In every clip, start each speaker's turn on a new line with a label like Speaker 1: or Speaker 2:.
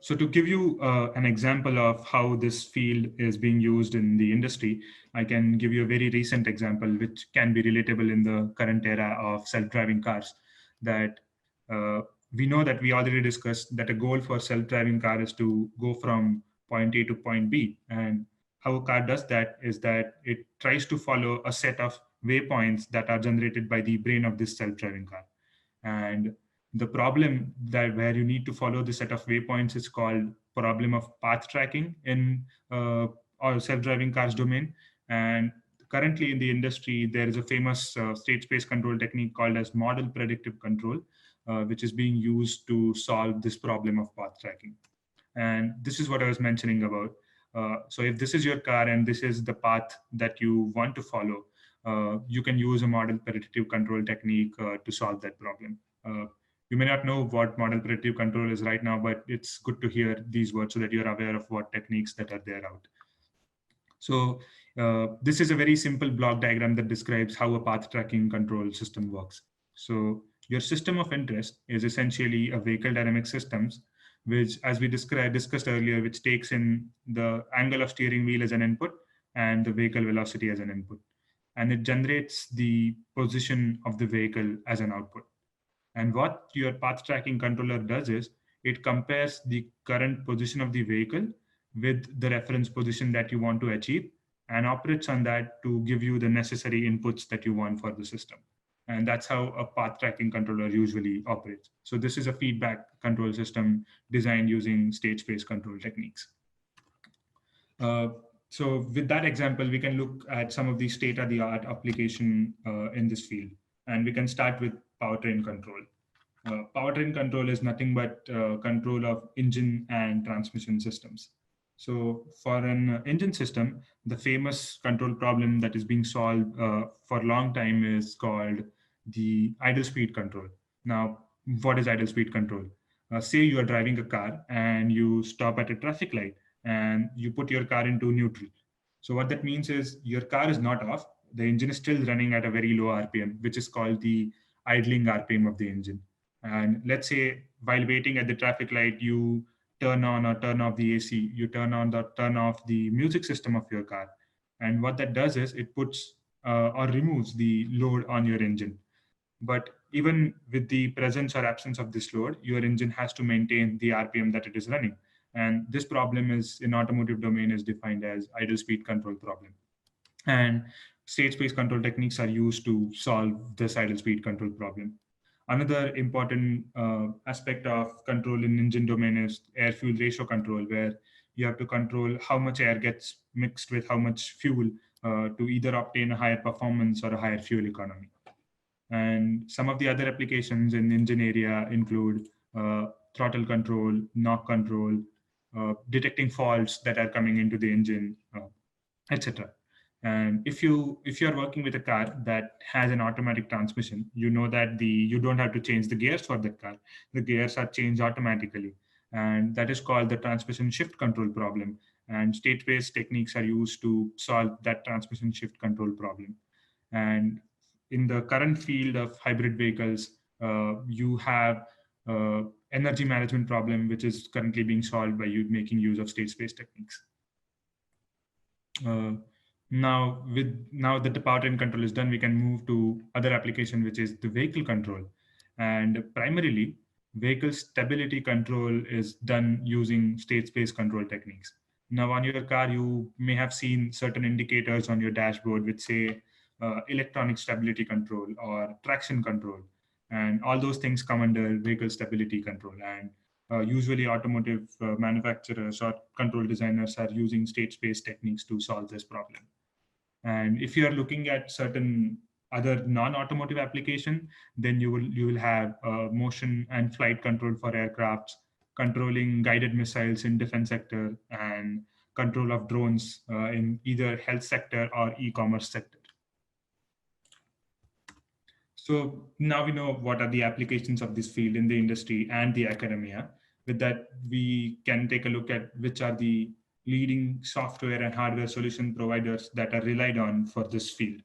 Speaker 1: So to give you an example of how this field is being used in the industry, I can give you a very recent example which can be relatable in the current era of self-driving cars. That uh, we know that we already discussed that a goal for self-driving car is to go from point A to point B. And how a car does that is that it tries to follow a set of waypoints that are generated by the brain of this self-driving car. And the problem that where you need to follow the set of waypoints is called problem of path tracking in or self-driving cars domain. And currently in the industry, there is a famous state space control technique called as model predictive control, which is being used to solve this problem of path tracking. And this is what I was mentioning about. So if this is your car and this is the path that you want to follow, you can use a model predictive control technique to solve that problem. You may not know what model predictive control is right now, but it's good to hear these words so that you're aware of what techniques that are there out. So this is a very simple block diagram that describes how a path tracking control system works. So your system of interest is essentially a vehicle dynamic systems, which, as we discussed earlier, which takes in the angle of steering wheel as an input and the vehicle velocity as an input. And it generates the position of the vehicle as an output. And what your path tracking controller does is it compares the current position of the vehicle with the reference position that you want to achieve and operates on that to give you the necessary inputs that you want for the system. And that's how a path tracking controller usually operates. So this is a feedback control system designed using state space control techniques. Uh, so with that example, we can look at some of the state-of-the-art application in this field. And we can start with powertrain control. Powertrain control is nothing but control of engine and transmission systems. So for an engine system, the famous control problem that is being solved for a long time is called the idle speed control. Now, what is idle speed control? Say you are driving a car and you stop at a traffic light and you put your car into neutral. So what that means is your car is not off. The engine is still running at a very low RPM, which is called the idling RPM of the engine. And let's say while waiting at the traffic light, you turn on or turn off the AC, you turn on or turn off the music system of your car. And what that does is it puts or removes the load on your engine. But even with the presence or absence of this load, your engine has to maintain the RPM that it is running. And this problem is in automotive domain is defined as idle speed control problem. And state space control techniques are used to solve this idle speed control problem. Another important aspect of control in engine domain is air fuel ratio control, where you have to control how much air gets mixed with how much fuel to either obtain a higher performance or a higher fuel economy. And some of the other applications in engine area include throttle control, knock control, detecting faults that are coming into the engine, etc. And if you're working with a car that has an automatic transmission, you know that you don't have to change the gears for the car. The gears are changed automatically, and that is called the transmission shift control problem. And state-based techniques are used to solve that transmission shift control problem. And in the current field of hybrid vehicles, you have energy management problem, which is currently being solved by you making use of state space techniques. Uh, now that the powertrain control is done, we can move to other application, which is the vehicle control. And primarily, vehicle stability control is done using state space control techniques. Now, on your car, you may have seen certain indicators on your dashboard which say electronic stability control or traction control. And all those things come under vehicle stability control. And usually automotive manufacturers or control designers are using state space techniques to solve this problem. And if you are looking at certain other non-automotive application, then you will have motion and flight control for aircrafts, controlling guided missiles in defense sector, and control of drones in either health sector or e-commerce sector. So now we know what are the applications of this field in the industry and the academia. With that, we can take a look at which are the leading software and hardware solution providers that are relied on for this field.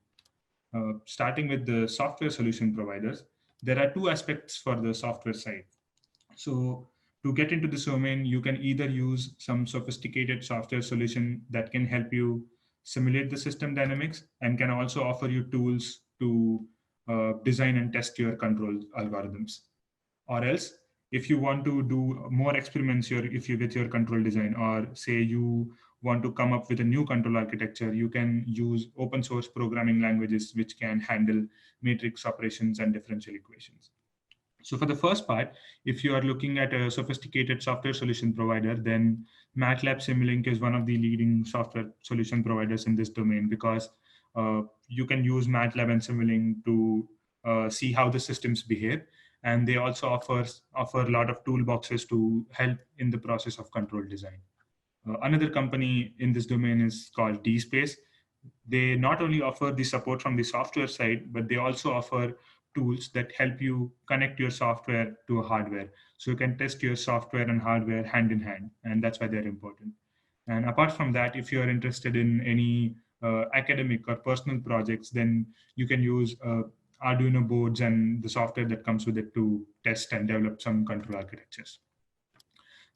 Speaker 1: Starting with the software solution providers, there are two aspects for the software side. So To get into this domain, you can either use some sophisticated software solution that can help you simulate the system dynamics and can also offer you tools to design and test your control algorithms. Or else, if you want to do more experiments with your control design, or say you want to come up with a new control architecture, you can use open source programming languages which can handle matrix operations and differential equations. So for the first part, if you are looking at a sophisticated software solution provider, then MATLAB Simulink is one of the leading software solution providers in this domain, because you can use MATLAB and Simulink to see how the systems behave. And they also offer a lot of toolboxes to help in the process of control design. Another company in this domain is called DSpace. They not only offer the support from the software side, but they also offer tools that help you connect your software to a hardware. So you can test your software and hardware hand in hand, and that's why they're important. And apart from that, if you're interested in any academic or personal projects, then you can use Arduino boards and the software that comes with it to test and develop some control architectures.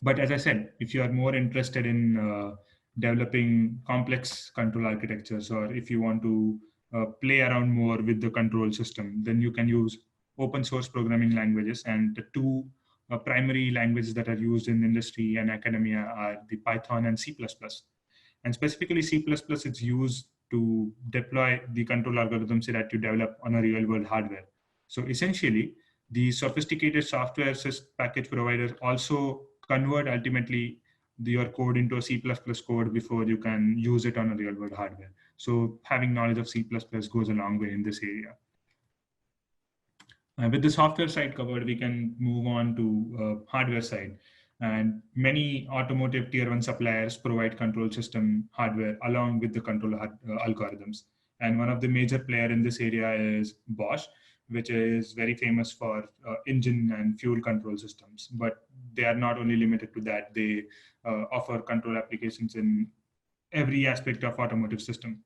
Speaker 1: But as I said, if you are more interested in developing complex control architectures, or if you want to play around more with the control system, then you can use open source programming languages. And the two primary languages that are used in industry and academia are the Python and C++. And specifically C++ is used to deploy the control algorithms that you develop on a real world hardware. So essentially, the sophisticated software package providers also convert ultimately your code into a C++ code before you can use it on a real world hardware. So having knowledge of C++ goes a long way in this area. With the software side covered, we can move on to hardware side. And many automotive tier 1 suppliers provide control system hardware along with the control algorithms. And one of the major player in this area is Bosch, which is very famous for engine and fuel control systems. But they are not only limited to that, they offer control applications in every aspect of automotive system.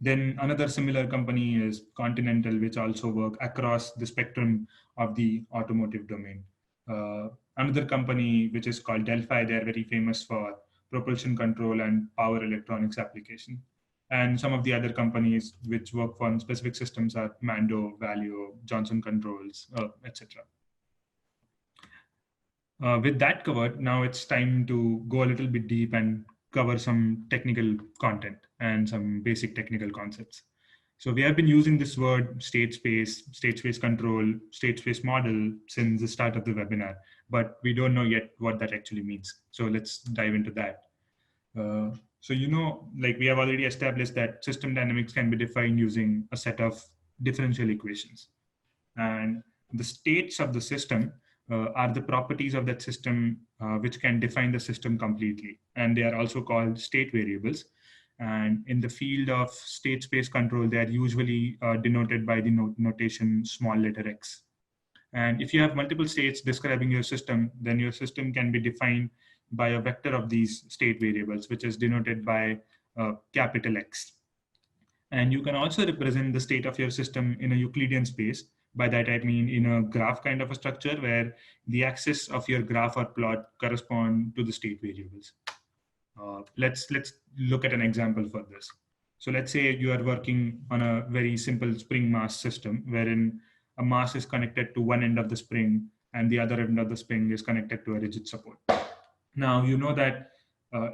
Speaker 1: Then another similar company is Continental, which also work across the spectrum of the automotive domain. Another company, which is called Delphi, they're very famous for propulsion control and power electronics application. And some of the other companies which work on specific systems are Mando, Valeo, Johnson Controls, etc. With that covered, now it's time to go a little bit deep and cover some technical content and some basic technical concepts. So we have been using this word state space control, state space model since the start of the webinar, but we don't know yet what that actually means. So let's dive into that. So, like we have already established that system dynamics can be defined using a set of differential equations. And the states of the system are the properties of that system which can define the system completely. And they are also called state variables. And in the field of state space control, they are usually denoted by the notation small letter x. And if you have multiple states describing your system, then your system can be defined by a vector of these state variables, which is denoted by capital X. And you can also represent the state of your system in a Euclidean space. By that, I mean in a graph kind of a structure where the axis of your graph or plot correspond to the state variables. Let's look at an example for this. So let's say you are working on a very simple spring mass system wherein a mass is connected to one end of the spring and the other end of the spring is connected to a rigid support. Now, you know that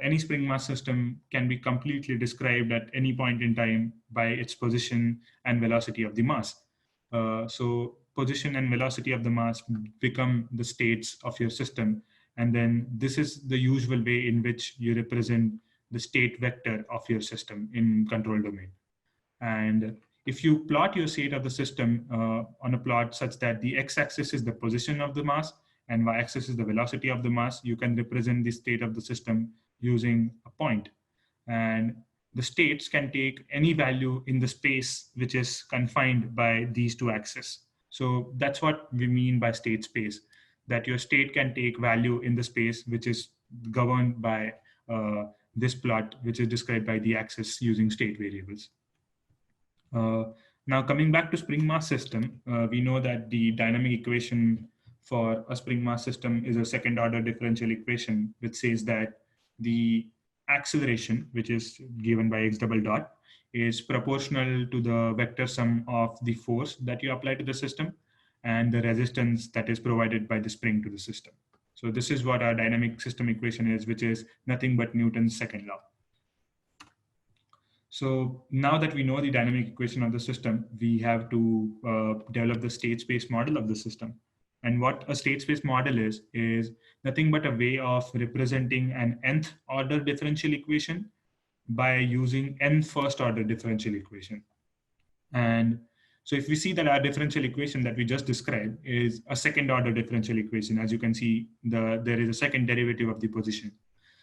Speaker 1: any spring mass system can be completely described at any point in time by its position and velocity of the mass. So position and velocity of the mass become the states of your system. And then this is the usual way in which you represent the state vector of your system in control domain. And if you plot your state of the system on a plot such that the x-axis is the position of the mass and y-axis is the velocity of the mass, you can represent the state of the system using a point. And the states can take any value in the space which is confined by these two axes. So that's what we mean by state space, that your state can take value in the space which is governed by this plot, which is described by the axis using state variables. Now coming back to spring mass system, we know that the dynamic equation for a spring mass system is a second order differential equation, which says that the acceleration, which is given by x double dot, is proportional to the vector sum of the force that you apply to the system and the resistance that is provided by the spring to the system. So this is what our dynamic system equation is, which is nothing but Newton's second law. So now that we know the dynamic equation of the system, we have to develop the state space model of the system. And what a state space model is nothing but a way of representing an nth order differential equation by using n first order differential equation. And so if we see that our differential equation that we just described is a second order differential equation, as you can see, there is a second derivative of the position.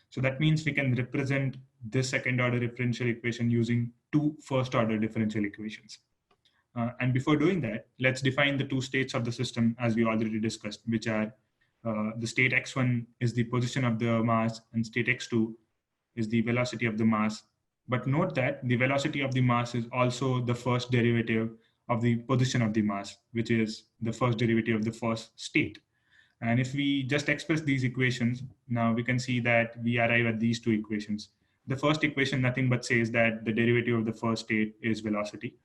Speaker 1: So that means we can represent this second order differential equation using two first order differential equations. And before doing that, let's define the two states of the system as we already discussed, which are the state x1 is the position of the mass and state x2 is the velocity of the mass. But note that the velocity of the mass is also the first derivative of the position of the mass, which is the first derivative of the first state. And if we just express these equations, now we can see that we arrive at these two equations. The first equation nothing but says that the derivative of the first state is velocity.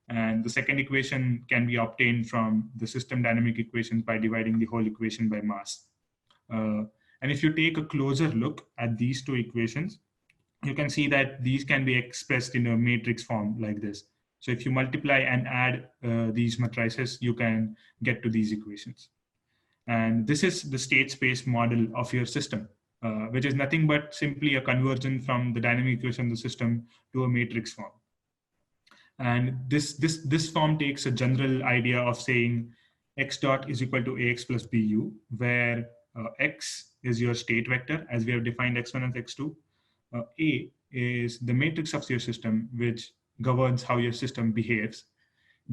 Speaker 1: And the second equation can be obtained from the system dynamic equations by dividing the whole equation by mass. And if you take a closer look at these two equations, you can see that these can be expressed in a matrix form like this. So if you multiply and add these matrices, you can get to these equations. And this is the state space model of your system, which is nothing but simply a conversion from the dynamic equation of the system to a matrix form. And this form takes a general idea of saying x dot is equal to ax plus bu, where x is your state vector, as we have defined x1 and x2. A is the matrix of your system, which governs how your system behaves.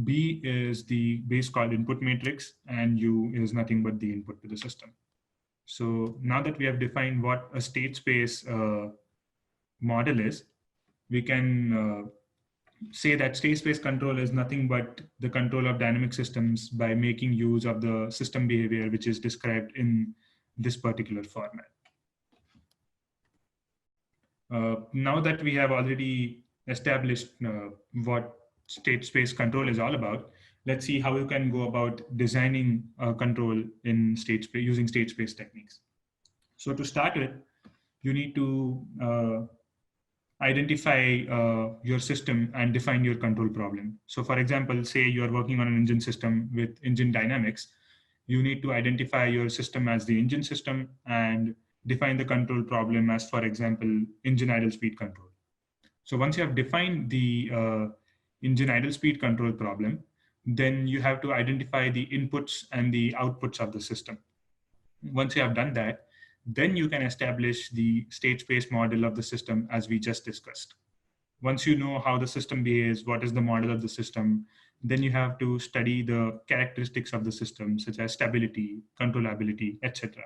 Speaker 1: B is the base called input matrix, and U is nothing but the input to the system. So now that we have defined what a state space model is, we can say that state space control is nothing but the control of dynamic systems by making use of the system behavior, which is described in this particular format. Now that we have already established what state space control is all about, let's see how you can go about designing control in state space using state space techniques. So to start with, you need to identify your system and define your control problem. So for example, say you're working on an engine system with engine dynamics, you need to identify your system as the engine system and define the control problem as, for example, engine idle speed control. So once you have defined the engine idle speed control problem, then you have to identify the inputs and the outputs of the system. Once you have done that, then you can establish the state space model of the system as we just discussed. Once you know how the system behaves, what is the model of the system, then you have to study the characteristics of the system, such as stability, controllability, etc.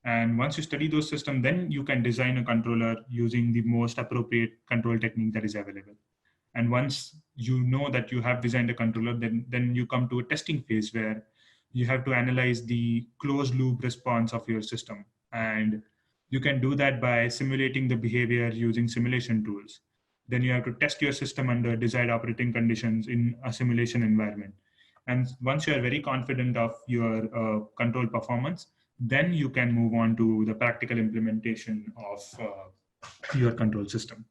Speaker 1: And once you study those systems, then you can design a controller using the most appropriate control technique that is available. And once you know that you have designed a controller, then you come to a testing phase where you have to analyze the closed loop response of your system. And you can do that by simulating the behavior using simulation tools. Then you have to test your system under desired operating conditions in a simulation environment. And once you are very confident of your control performance, then you can move on to the practical implementation of your control system.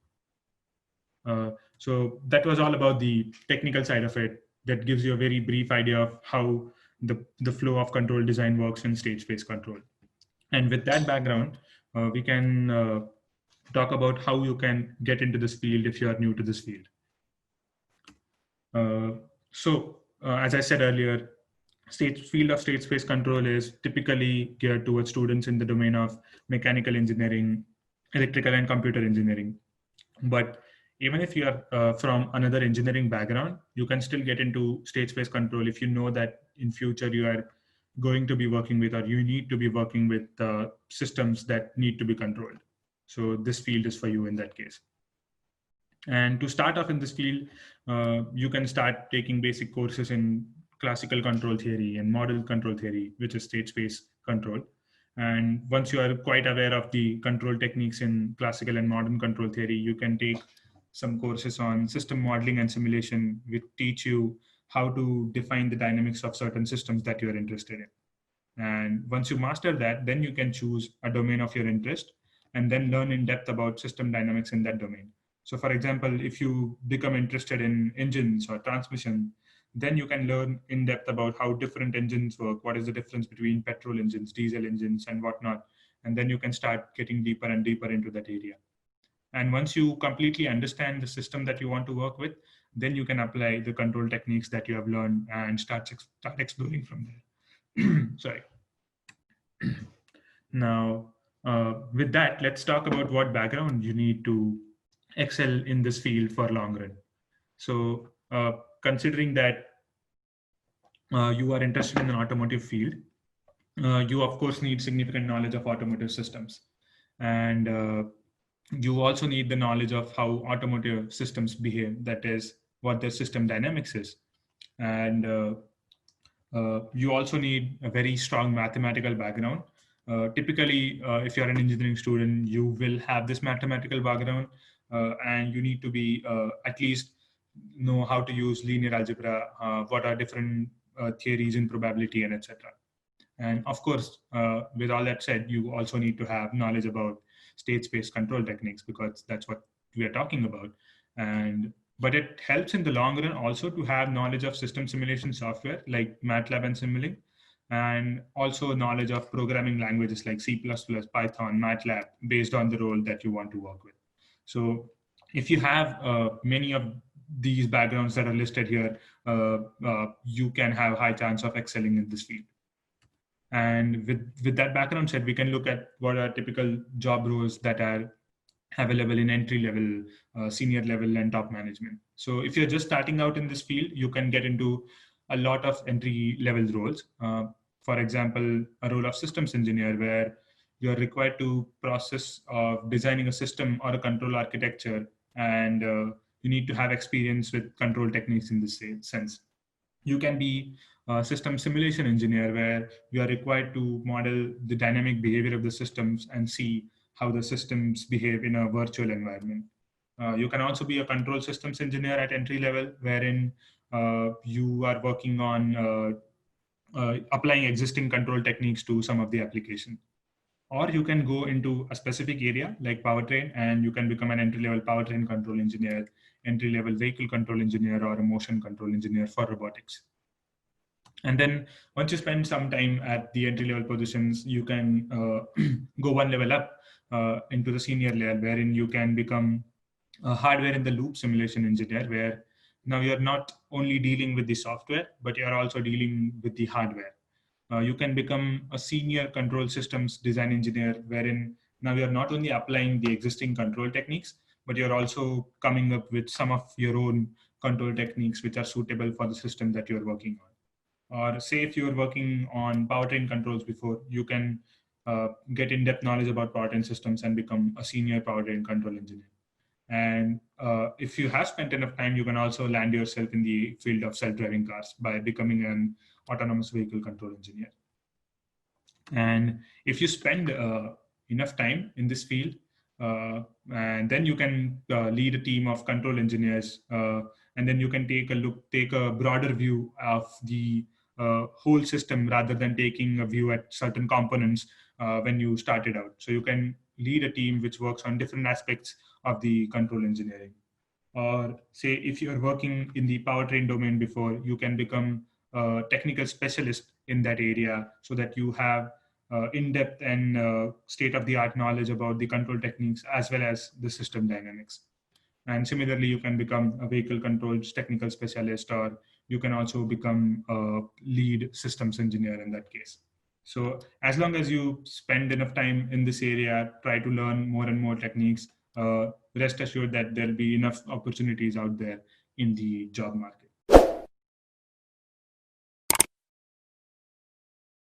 Speaker 1: So that was all about the technical side of it. That gives you a very brief idea of how the flow of control design works in state space control. And with that background, we can talk about how you can get into this field if you are new to this field. As I said earlier, field of state space control is typically geared towards students in the domain of mechanical engineering, electrical and computer engineering. But even if you are from another engineering background, you can still get into state space control if you know that in future you are going to be working with, or you need to be working with systems that need to be controlled. So this field is for you in that case. And to start off in this field, you can start taking basic courses in classical control theory and model control theory, which is state space control. And once you are quite aware of the control techniques in classical and modern control theory, you can take some courses on system modeling and simulation, which teach you how to define the dynamics of certain systems that you are interested in. And once you master that, then you can choose a domain of your interest and then learn in depth about system dynamics in that domain. So for example, if you become interested in engines or transmission, then you can learn in depth about how different engines work, what is the difference between petrol engines, diesel engines, and whatnot. And then you can start getting deeper and deeper into that area. And once you completely understand the system that you want to work with, then you can apply the control techniques that you have learned and start exploring from there. Sorry. Now, with that, let's talk about what background you need to excel in this field for long run. So considering that you are interested in an automotive field, you of course need significant knowledge of automotive systems. And you also need the knowledge of how automotive systems behave, that is what their system dynamics is. And you also need a very strong mathematical background. Typically, if you're an engineering student, you will have this mathematical background, and you need to be at least know how to use linear algebra, what are different theories in probability, and etc. And of course, with all that said, you also need to have knowledge about state space control techniques, because that's what we are talking about. But it helps in the long run also to have knowledge of system simulation software like MATLAB and Simulink, and also knowledge of programming languages like C++, Python, MATLAB, based on the role that you want to work with. So if you have many of these backgrounds that are listed here, you can have high chance of excelling in this field. And with that background set, we can look at what are typical job roles that are available in entry level, senior level, and top management. So if you're just starting out in this field, you can get into a lot of entry level roles. For example, a role of systems engineer, where you're required to process of designing a system or a control architecture, and you need to have experience with control techniques in this sense. You can be a system simulation engineer, where you are required to model the dynamic behavior of the systems and see how the systems behave in a virtual environment. You can also be a control systems engineer at entry level, wherein you are working on applying existing control techniques to some of the application. Or you can go into a specific area like powertrain, and you can become an entry-level powertrain control engineer, entry-level vehicle control engineer, or a motion control engineer for robotics. And then once you spend some time at the entry-level positions, you can go one level up into the senior level, wherein you can become a hardware-in-the-loop simulation engineer, where now you're not only dealing with the software, but you're also dealing with the hardware. You can become a senior control systems design engineer, wherein now you're not only applying the existing control techniques, but you're also coming up with some of your own control techniques which are suitable for the system that you're working on. Or say if you're working on powertrain controls before, you can get in-depth knowledge about powertrain systems and become a senior powertrain control engineer. And if you have spent enough time, you can also land yourself in the field of self-driving cars by becoming an autonomous vehicle control engineer. And if you spend enough time in this field, and then you can lead a team of control engineers, and then you can take a broader view of the whole system, rather than taking a view at certain components when you started out. So you can lead a team which works on different aspects of the control engineering. Or say if you're working in the powertrain domain before, you can become a technical specialist in that area, so that you have in-depth and state-of-the-art knowledge about the control techniques as well as the system dynamics. And similarly, you can become a vehicle controls technical specialist, or you can also become a lead systems engineer in that case. So as long as you spend enough time in this area, try to learn more and more techniques, rest assured that there'll be enough opportunities out there in the job market.